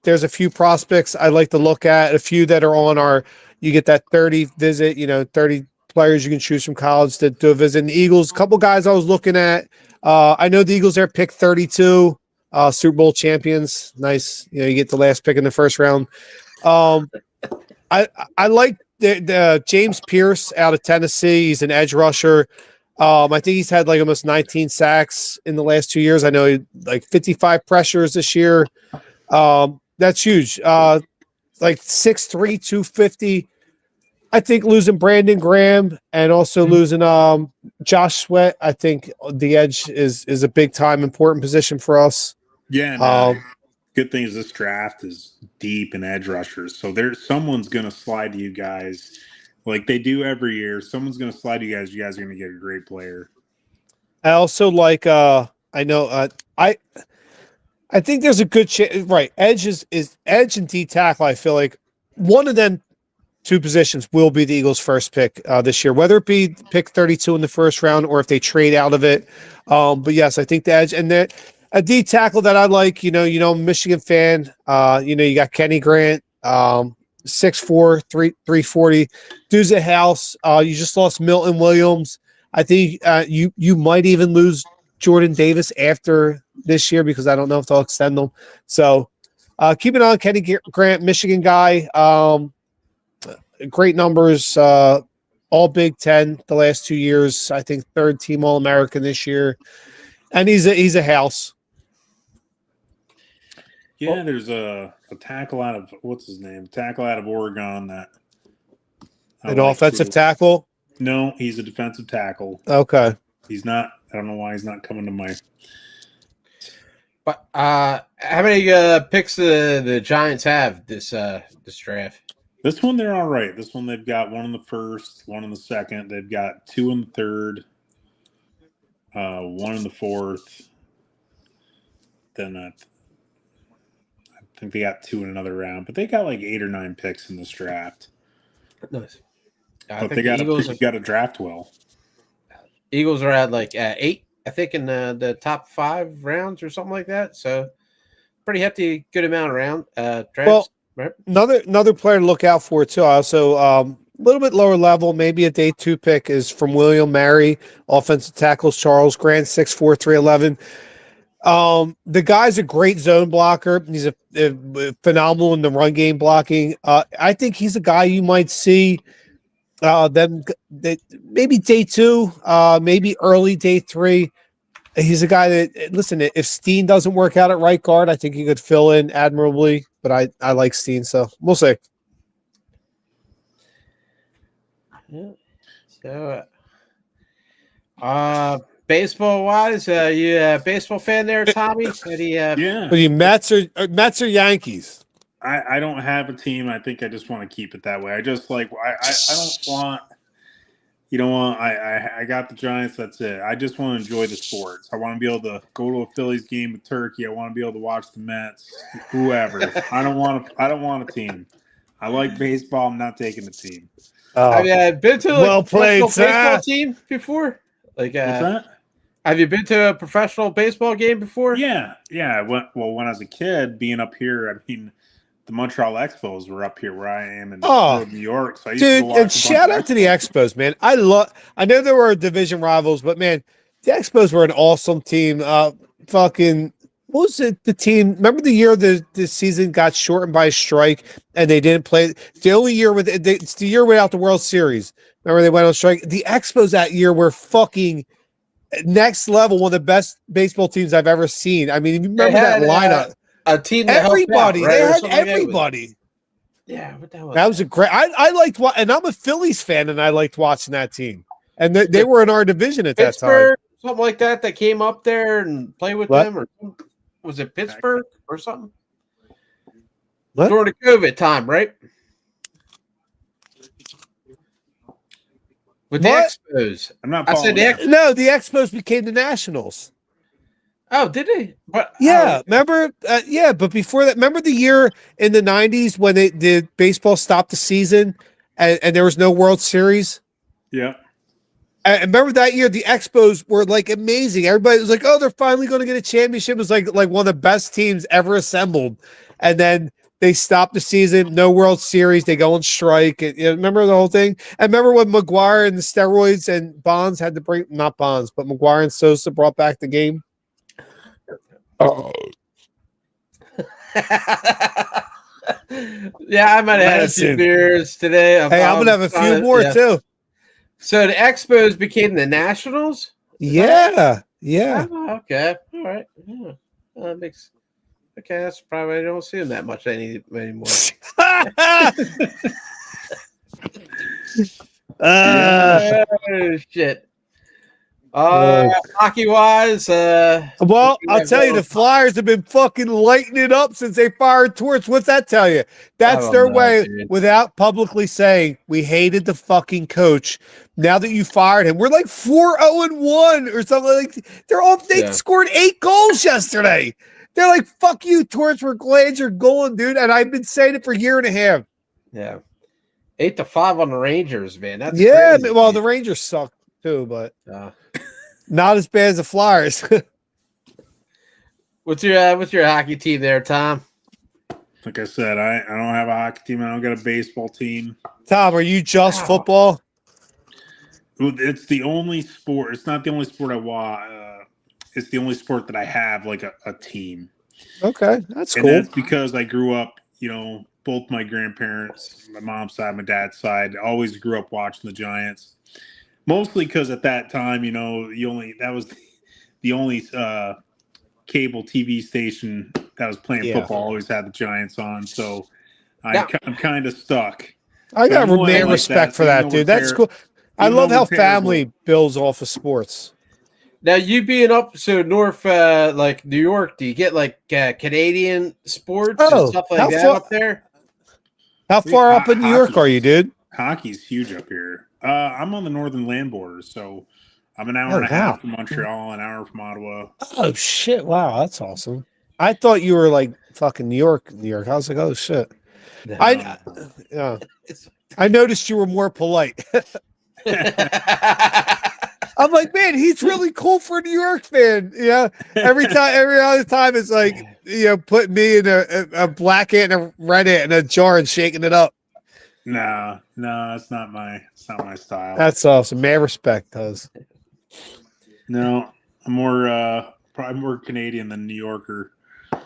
There's a few prospects I like to look at, a few that are on our. You get that 30 visit, 30 players you can choose from college to do a visit. And the Eagles, a couple guys I was looking at. I know the Eagles are pick 32, Super Bowl champions. Nice. You get the last pick in the first round. I like the James Pierce out of Tennessee. He's an edge rusher. I think he's had like almost 19 sacks in the last 2 years. I know he like 55 pressures this year. That's huge. Like 6'3", 250. I think losing Brandon Graham and also losing Josh Sweat, I think the edge is a big time important position for us. Yeah, good thing is this draft is deep in edge rushers. So someone's going to slide to you guys like they do every year. Someone's going to slide to you guys. You guys are going to get a great player. I also like I think there's a good chance. Right, edge is edge and D tackle. I feel like one of them two positions will be the Eagles' first pick this year, whether it be pick 32 in the first round or if they trade out of it. But yes, I think the edge and that a D tackle that I like. Michigan fan. You got Kenny Grant, 6'4", 340. Dude's a house. You just lost Milton Williams. I think you might even lose Jordan Davis after this year because I don't know if they'll extend them. So keep it on Kenny Grant, Michigan guy. Great numbers, all Big Ten the last 2 years. I think 3rd team All-American this year. And he's a house. Yeah, there's a tackle out of what's his name? Tackle out of Oregon that an offensive tackle? No, he's a defensive tackle. Okay. He's not. I don't know why he's not coming to my. But how many picks the Giants have this draft? This one they're all right. This one they've got 1 in the first, 1 in the second. They've got 2 in the third, 1 in the fourth. Then I think they got 2 in another round, but they got like 8 or 9 picks in this draft. Nice. But they got to draft well. Eagles are at like 8, I think, in the top 5 rounds or something like that. So pretty hefty, good amount of round drafts. Well, right? Another player to look out for too. Also, a little bit lower level, maybe a day 2 pick is from William Mary, offensive tackles. Charles Grant, 6'4", 311. The guy's a great zone blocker. He's a phenomenal in the run game blocking. I think he's a guy you might see. Maybe day 2, maybe early day 3. He's a guy that, listen, if Steen doesn't work out at right guard, I think he could fill in admirably, but I like Steen, so we'll see. Yeah. So, baseball wise, you a baseball fan there, Tommy? Yeah. Are you Mets or Yankees? I don't have a team. I think I just want to keep it that way. I just like I don't want. You know what? I got the Giants. That's it. I just want to enjoy the sports. I want to be able to go to a Phillies game with Turkey. I want to be able to watch the Mets, whoever. I don't want a team. I like baseball. I'm not taking the team. Have you been to well played, baseball team before? Like, what's that? Have you been to a professional baseball game before? Yeah. When I was a kid, being up here, I mean, the Montreal Expos were up here where I am in New York. So I used to watch and shout out to the Expos, man. I know there were division rivals, but man, the Expos were an awesome team. Fucking, what was it? The team. Remember the year the season got shortened by a strike and they didn't play. The only year it's the year without the World Series. Remember they went on strike. The Expos that year were fucking next level. One of the best baseball teams I've ever seen. I mean, you remember that lineup. A team that everybody. Out, right? They had everybody. Yeah, what the hell? That was a great. I liked and I'm a Phillies fan, and I liked watching that team. And they were in our division at that time. Something like that came up there and played with them, or was it Pittsburgh or something? What? During the COVID time, right? With the Expos. I'm not. I said the the Expos became the Nationals. Oh, did they? But remember? But before that, remember the year in the '90s when the baseball stopped the season and there was no World Series? Yeah. And remember that year the Expos were like amazing. Everybody was like, "Oh, they're finally going to get a championship." It was like one of the best teams ever assembled. And then they stopped the season, no World Series. They go on strike. And, remember the whole thing? And remember when McGuire and the steroids and Bonds had to bring not Bonds, but McGuire and Sosa brought back the game. Oh. Yeah, I might have had a few beers today. I'm gonna have a few more too. So the Expos became the Nationals? Yeah. Oh, okay. All right. Yeah. That makes that's probably I don't see them that much anymore. Oh, shit. Hockey wise, well, I'll tell you, the Flyers have been fucking lighting it up since they fired Torts. What's that tell you? That's their way, without publicly saying we hated the fucking coach. Now that you fired him, we're like 4-0-1 or something. Like they scored 8 goals yesterday. They're like, fuck you, Torts. We're glad you're going, dude. And I've been saying it for a year and a half. Yeah, 8-5 on the Rangers, man. That's crazy, well, the Rangers suck too, but not as bad as the Flyers. What's your hockey team there, Tom? Like I said, I don't have a hockey team. I don't got a baseball team. Tom, are you just football? It's the only sport. It's not the only sport I watch. It's the only sport that I have like a team. Okay, that's cool. And that's because I grew up, both my grandparents, my mom's side, my dad's side, always grew up watching the Giants. Mostly because at that time, that was the only cable TV station that was playing football. Always had the Giants on, so I'm kind of stuck. I got mad respect for that, dude. That's cool. I love how family builds off of sports. Now, you being up so north, like New York, do you get like Canadian sports and stuff like that up there? How far up in New York are you, dude? Hockey's huge up here. I'm on the northern land border, so I'm an hour and a half from Montreal, an hour from Ottawa. Oh shit! Wow, that's awesome. I thought you were like fucking New York. I was like, oh shit. No. I noticed you were more polite. I'm like, man, he's really cool for a New York fan. Every other time it's like, putting me in a black ant and a red ant in a jar and shaking it up. No, it's not my style. That's awesome. Man, respect does. No, I'm probably more Canadian than New Yorker. It's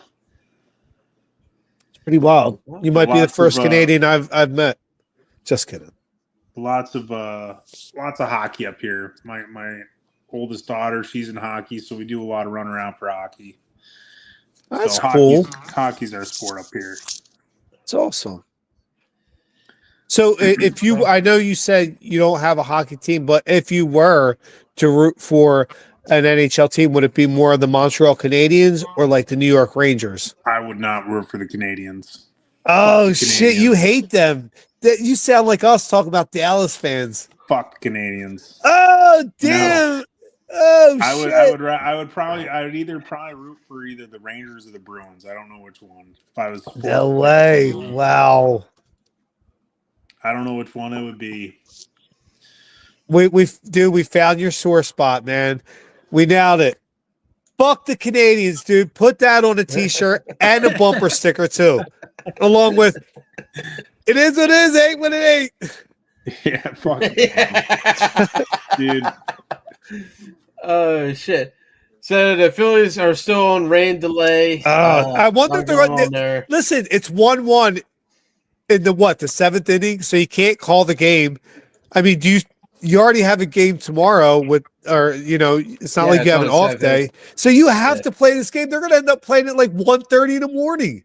pretty wild. You might be the first Canadian I've met. Just kidding. Lots of hockey up here. My oldest daughter, she's in hockey, so we do a lot of run around for hockey. That's cool. Hockey's our sport up here. It's awesome. So if you, I know you said you don't have a hockey team, but if you were to root for an NHL team, would it be more of the Montreal Canadiens or like the New York Rangers? I would not root for the Canadiens. Oh, shit. You hate them. You sound like us talking about Dallas fans. Fuck the Canadiens. Oh, damn. No. Oh, shit. I would either root for either the Rangers or the Bruins. I don't know which one. If I was no way. Wow. I don't know which one it would be. We found your sore spot, man. We nailed it. Fuck the Canadians, dude. Put that on a t-shirt and a bumper sticker too. Along with it is what it is, ain't what it ain't. Yeah, fuck it. Dude. Oh shit. So the Phillies are still on rain delay. I wonder if they're there. Listen, it's 1-1 in the 7th inning, so you can't call the game. I mean, you already have a game tomorrow it's not like you have an off day. So you have to play this game. They're going to end up playing it like 1:30 in the morning.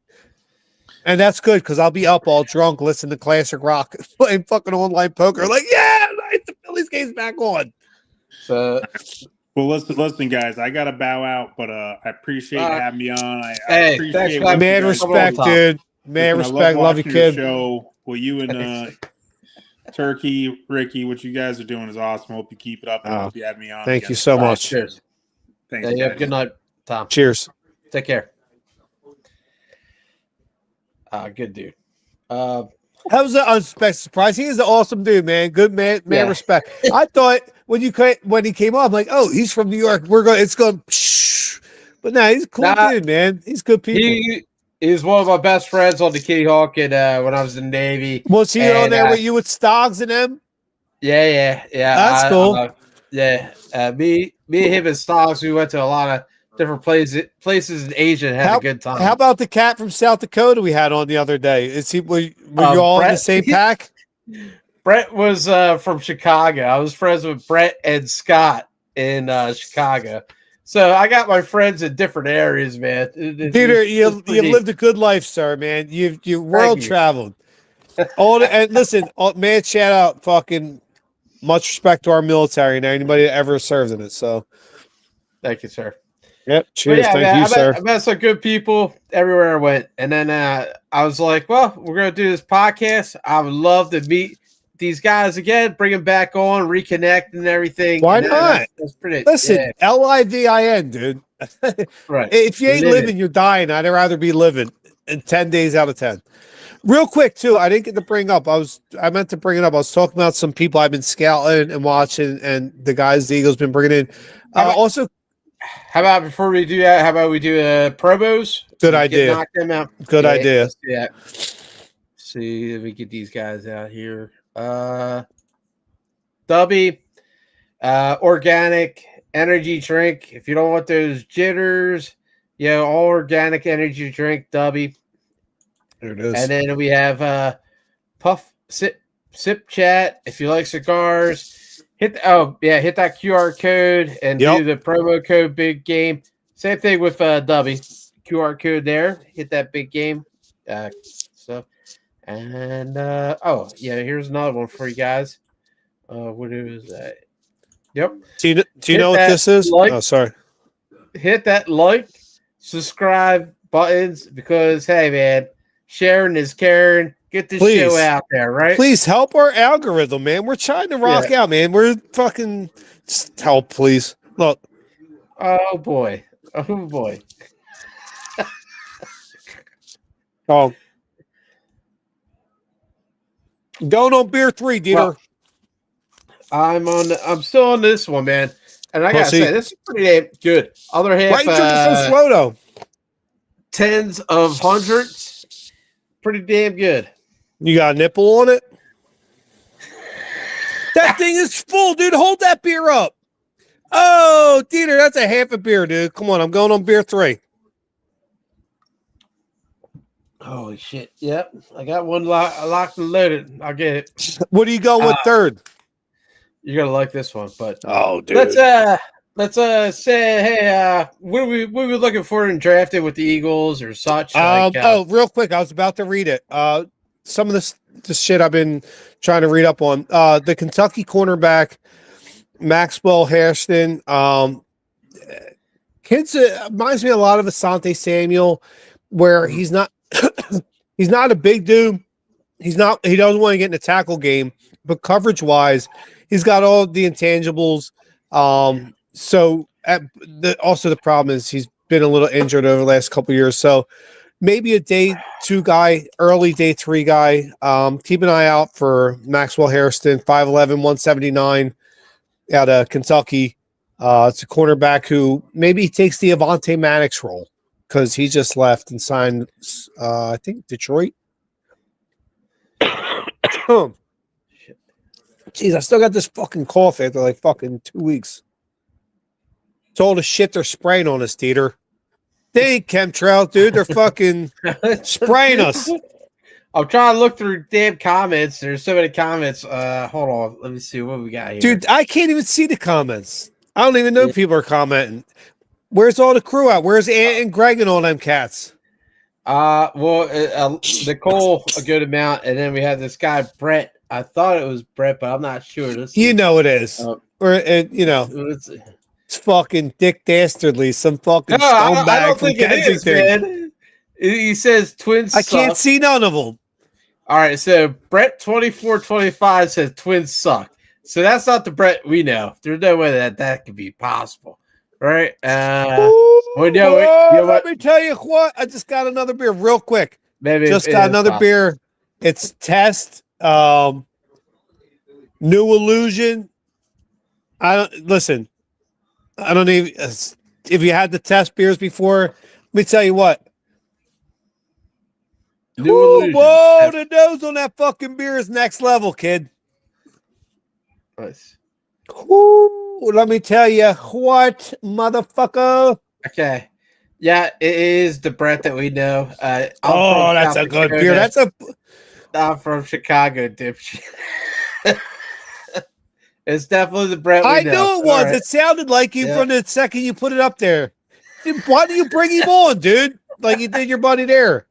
And that's good because I'll be up all drunk listening to classic rock, playing fucking online poker. Like, yeah, nice, the Phillies game's back on. So, well, listen, guys. I gotta bow out, but I appreciate having me on. I appreciate man respect, dude. Man respect, love you, kid. Show. Well, you and Turkey, Ricky, what you guys are doing is awesome. Hope you keep it up. And hope you have me on. Thank you so much. Cheers. Thanks. Good night, Tom. Cheers. Take care. Good dude. That was an unexpected surprise. He is an awesome dude, man. Good man, respect. I thought when he came on, I'm like, oh, he's from New York. It's going, but no, he's a cool dude, man. He's good people. He's one of my best friends on the Kitty Hawk, and when I was in the Navy. Was he on there with you with Stoggs and them? Yeah. That's cool. Me and him and Stoggs, we went to a lot of different places in Asia and had a good time. How about the cat from South Dakota we had on the other day? Were you all Brett, in the same pack? Brett was from Chicago. I was friends with Brett and Scott in Chicago. So I got my friends in different areas, man. DeeTer, you've lived a good life, sir, man. You world traveled. And listen, man, shout out, fucking much respect to our military and anybody that ever served in it. So, thank you, sir. Yep. Cheers. Thank you, sir. I met some good people everywhere I went, and then I was like, "Well, we're gonna do this podcast. I would love to meet these guys again, bring them back on, reconnect, and everything." Why not? That's pretty. Listen, LIVIN, dude. Right. If you ain't living, you're dying. I'd rather be living. In 10 days out of 10. Real quick, too, I didn't get to bring up. I meant to bring it up. I was talking about some people I've been scouting and watching, and the guys the Eagles been bringing in. Also. How about before we do that? How about we do promos? Good idea. Knock them out. Good idea. Yeah. See if we get these guys out here. Dubby, organic energy drink. If you don't want those jitters, all organic energy drink. Dubby. There it is. And then we have Puff Sip Chat. If you like cigars. Hit that QR code and do the promo code Big Game. Same thing with Dubby. QR code there. Hit that Big Game. Here's another one for you guys. What is that? Yep. Do you know what this is? Sorry. Hit that subscribe buttons because hey man, sharing is caring. Get this show out there, right? Please help our algorithm, man. We're trying to rock out, man. We're fucking just help, please. Look. Oh boy. Oh. Going on beer 3, DeeTer. Well, I'm still on this one, man. And I gotta say, this is pretty damn good. Other half, why you drinking so slow though? Tens of hundreds. Pretty damn good. You got a nipple on it? That thing is full, dude. Hold that beer up. Oh, DeeTer, that's a half a beer, dude. Come on, I'm going on beer 3. Holy shit. Yep. I got one locked and loaded. I'll get it. What do you go with third? You're gonna like this one, but dude. Let's say, hey, what are we looking for in drafting with the Eagles or such? Real quick, I was about to read it. Some of this shit I've been trying to read up on. The Kentucky cornerback Maxwell Hairston. Kid's reminds me a lot of Asante Samuel, where he's not he's not a big dude. He doesn't want to get in the tackle game, but coverage wise, he's got all the intangibles. Also the problem is he's been a little injured over the last couple of years. So maybe a day 2 guy, early day 3 guy. Keep an eye out for Maxwell Hairston, 5'11", 179 out of Kentucky. It's a cornerback who maybe takes the Avonte Maddox role because he just left and signed, I think, Detroit. Jeez, I still got this fucking cough after like fucking 2 weeks. It's all the shit they're spraying on us, DeeTer. They ain't chemtrail, dude. They're fucking spraying us. I'm trying to look through damn comments. There's so many comments. Hold on. Let me see what we got here. Dude, I can't even see the comments. I don't even know people are commenting. Where's all the crew at? Where's Ant and Greg and all them cats? Nicole, a good amount. And then we have this guy, Brett. I thought it was Brett, but I'm not sure. You know it is. It's fucking Dick Dastardly, some fucking scumbag from Kensington. Man. He says twins I can't see none of them. All right, so Brett 2425 says twins suck. So that's not the Brett we know. There's no way that could be possible, right? Let me tell you what. I just got another beer real quick. Maybe just got another beer. It's Test. New Illusion. I don't even if you had the Test beers before. Let me tell you what. Whoa, the nose on that fucking beer is next level, kid. Nice. Let me tell you what, motherfucker. Okay. Yeah, it is the Brett that we know. That's a good beer. I'm from Chicago, dipshit. It's definitely the Brett we know. I knew it was. Right. It sounded like you from the second you put it up there. Dude, why do you bring him on, dude? Like you did your buddy there.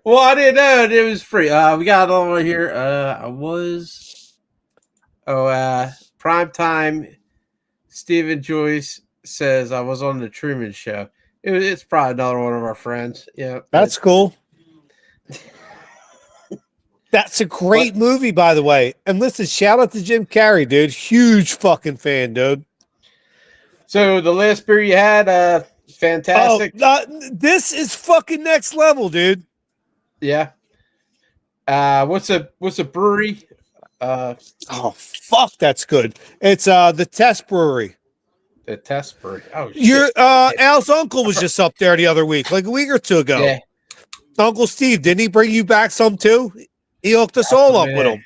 Well, I didn't know it was free. We got another one here. Prime time. Stephen Joyce says I was on the Truman Show. It's probably another one of our friends. Yeah, that's cool. That's a great movie, by the way. And listen, shout out to Jim Carrey, dude. Huge fucking fan, dude. So the last beer you had, fantastic. This is fucking next level, dude. Yeah. What's a brewery? Fuck, that's good. It's the Test Brewery. The Test Brewery. Oh, shit. Al's uncle was just up there the other week, like a week or two ago. Yeah. Uncle Steve, didn't he bring you back some too? He hooked us all up with him.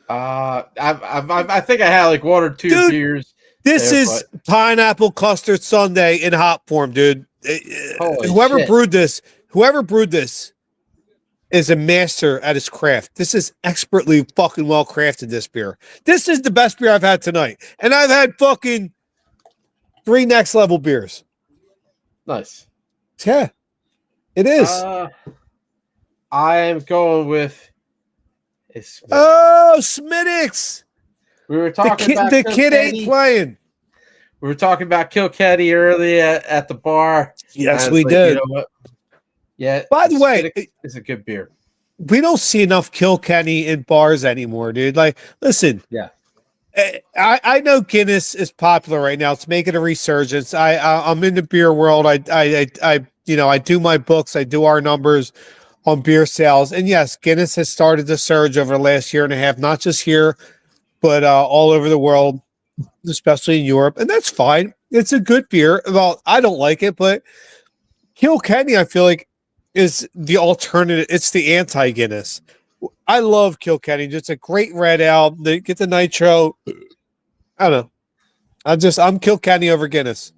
I think I had like 1 or 2 beers. This is pineapple custard sundae in hop form, dude. Whoever brewed this is a master at his craft. This is expertly fucking well crafted, this beer. This is the best beer I've had tonight. And I've had fucking 3 next level beers. Nice. Yeah, it is. I am going with Smittix. We were talking about the kid ain't playing. We were talking about Kilkenny earlier at the bar. Yes, we did. You know what? Yeah. By the way, it's a good beer. We don't see enough Kilkenny in bars anymore, dude. Like, listen. Yeah. I know Guinness is popular right now. It's making a resurgence. I'm in the beer world. I do my books. I do our numbers on beer sales. And yes, Guinness has started to surge over the last year and a half, not just here, but all over the world, especially in Europe. And that's fine. It's a good beer. Well, I don't like it, but Kilkenny, I feel like, is the alternative. It's the anti-Guinness. I love Kilkenny. It's a great red ale. They get the nitro. I don't know. I'm Kilkenny over Guinness.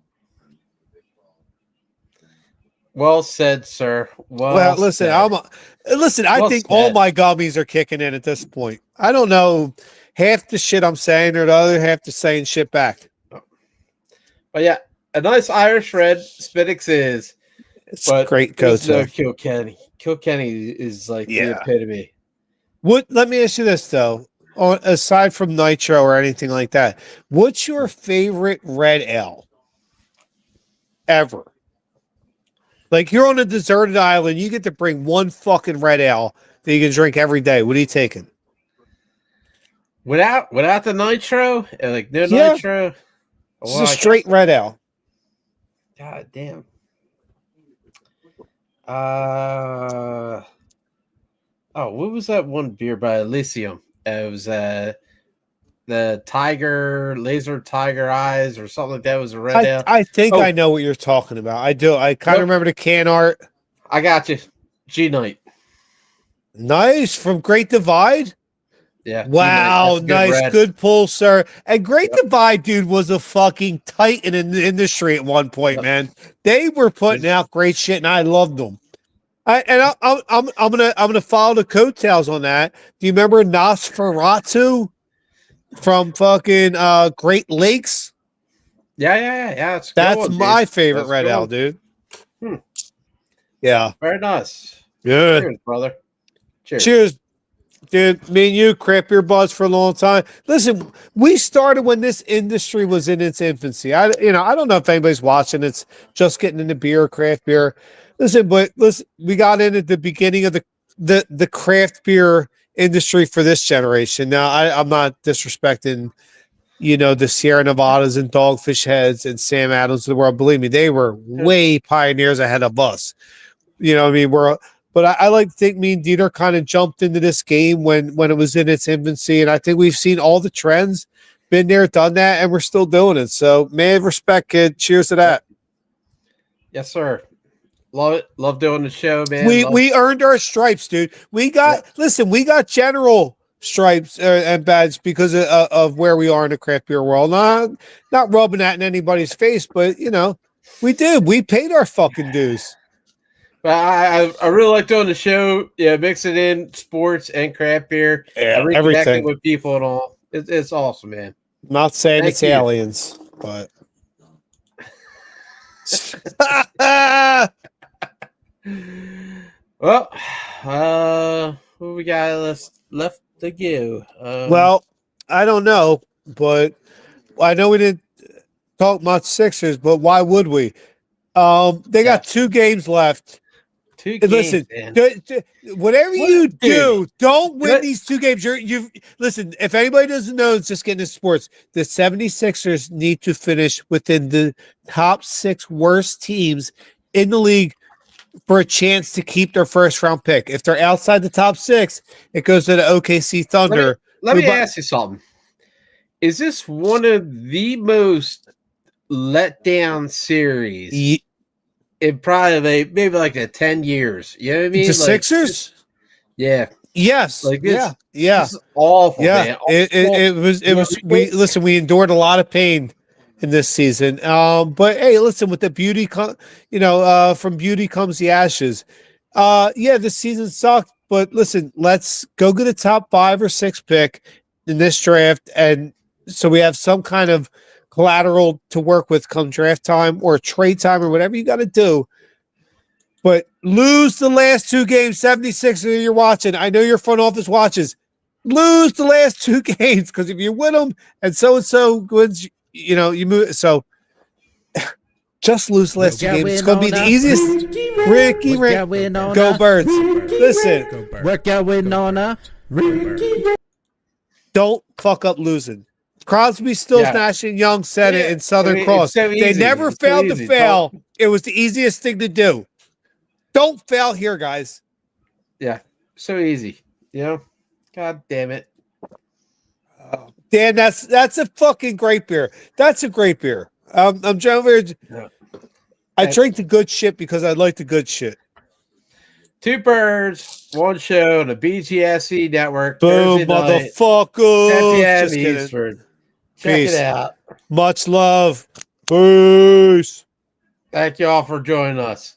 Well said, sir. Well, listen, I think all my gummies are kicking in at this point. I don't know half the shit I'm saying or the other half the saying shit back. But yeah, a nice Irish red Smittix is. It's great go-to. No Kilkenny. Kilkenny is like the epitome. Let me ask you this though. Aside from nitro or anything like that, what's your favorite red ale? ever. Like, you're on a deserted island, you get to bring one fucking red ale that you can drink every day. What are you taking? Without the nitro? Like, no nitro? It's a straight red ale. God damn. What was that one beer by Elysium? It was the Laser Tiger Eyes or something like that. It was a red ale. I think I know what you're talking about. I do. I kind of remember the can art. I got you. G-Night. Nice. From Great Divide? Yeah. Wow. Nice. Good pull, sir. And Great Divide, dude, was a fucking titan in the industry at one point, man. They were putting out great shit, and I loved them. I'm gonna follow the coattails on that. Do you remember Nosferatu from fucking Great Lakes? Yeah. That's my favorite red ale, dude. Yeah. Very nice. Good. Cheers, brother. Cheers. Dude, me and you, craft beer buds for a long time. Listen, we started when this industry was in its infancy. I don't know if anybody's watching. It's just getting into beer, craft beer. Listen, we got in at the beginning of the craft beer industry for this generation. Now, I'm not disrespecting, the Sierra Nevadas and Dogfish Heads and Sam Adams of the world. Believe me, they were way pioneers ahead of us. You know what I mean? But I like to think me and DeeTer kind of jumped into this game when it was in its infancy. And I think we've seen all the trends, been there, done that, and we're still doing it. So, man, respect, kid. Cheers to that. Yes, sir. Love it. Love doing the show, man. We earned our stripes, dude. We got general stripes and badges because of where we are in the craft beer world. Not rubbing that in anybody's face, but, we did. We paid our fucking dues. But I really like doing the show. Yeah, mixing in sports and craft beer. Yeah, reconnecting with people and all. It's awesome, man. Not saying it's aliens, but well, what we got left to go? Well, I don't know, but I know we didn't talk much Sixers, but why would we? They got 2 games left. 2 games. Listen, whatever you do, don't win these 2 games. You listen. If anybody doesn't know, it's just getting into sports. The 76ers need to finish within the top 6 worst teams in the league for a chance to keep their first round pick. If they're outside the top 6, it goes to the OKC Thunder. Let me ask you something. Is this one of the most let down series? In probably maybe like 10 years. You know what I mean? The Sixers? Yeah. Yes. Yeah. It's awful, yeah. Man. It was we endured a lot of pain in this season. But hey, listen, with the beauty from beauty comes the ashes. This season sucked, but listen, let's go get a top 5 or 6 pick in this draft, and so we have some kind of collateral to work with come draft time or trade time or whatever you got to do. But lose the last 2 games, 76 you're watching. I know your front office watches. Lose the last 2 games, because if you win them and so wins, you move. So just lose the last 2 games. It's going to be the easiest. Ricky, go Birds. Listen. We're going on Don't fuck up losing. Crosby, Stills, Nash, and Young said it in Southern Cross. So they never failed to fail. It was the easiest thing to do. Don't fail here, guys. Yeah, so easy. God damn it. Dan, that's a fucking great beer. That's a great beer. I'm trying. I drink the good shit because I like the good shit. 2 birds, 1 show on the BGSE Network. Boom, motherfucker. 10 p.m. Eastern. Check it out. Much love. Peace. Thank you all for joining us.